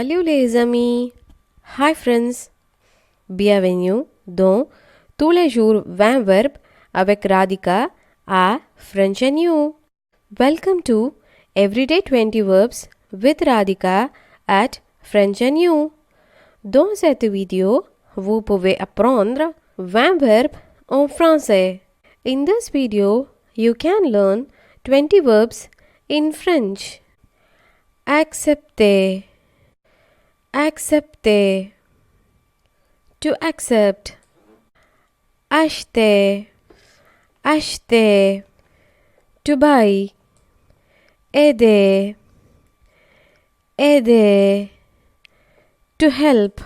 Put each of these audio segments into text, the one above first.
Salut les amis! Hi friends! Bienvenue dans tous les jours 20 verbes avec Radhika à French and You. Welcome to Everyday 20 Verbs with Radhika at French and You. Dans cette vidéo, vous pouvez apprendre 20 verbes en français. In this video, you can learn 20 verbs in French. Accepter, accepter, to accept. Acheter, acheter, to buy. Aider, aider, to help.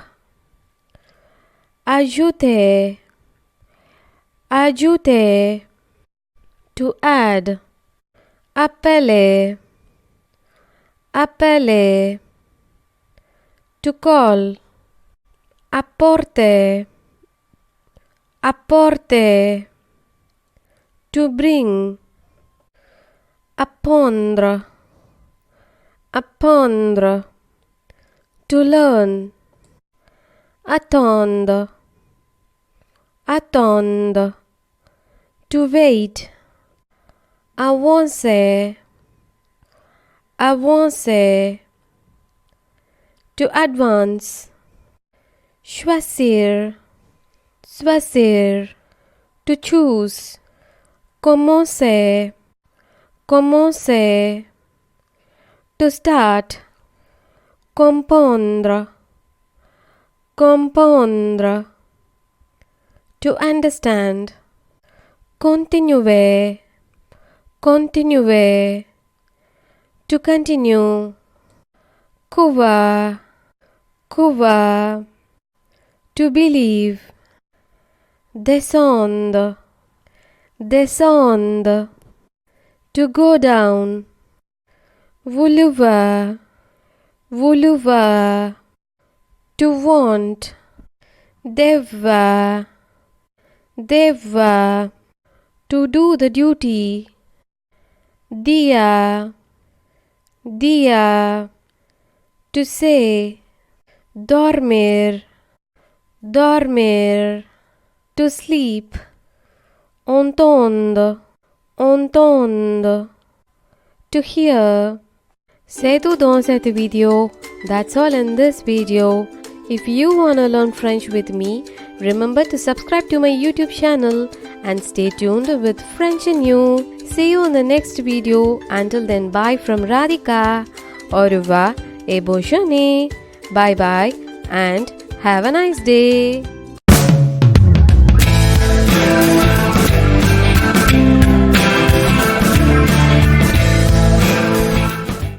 Ajouter, ajouter, to add. Appeler, appeler, to call. Apporter, apporter, to bring. Apprendre, apprendre, to learn. Attendre, attendre, to wait. Avancer, avancer, to advance. Choisir, choisir, to choose. Commencer, commencer, to start. Comprendre, comprendre, to understand. Continuer, continuer, to continue. Croire, croire, to believe. Descendre, descendre, to go down. Vouloir, vouloir, to want. Devoir, devoir, to do the duty. Dire, dire, to say. Dormir, dormir, to sleep. Entendre, entendre, to hear. C'est tout dans cette vidéo. That's all in this video. If you wanna learn French with me, remember to subscribe to my YouTube channel and stay tuned with French and You. See you in the next video. Until then, bye from Radhika. Au revoir et bonne journée. Bye bye and have a nice day.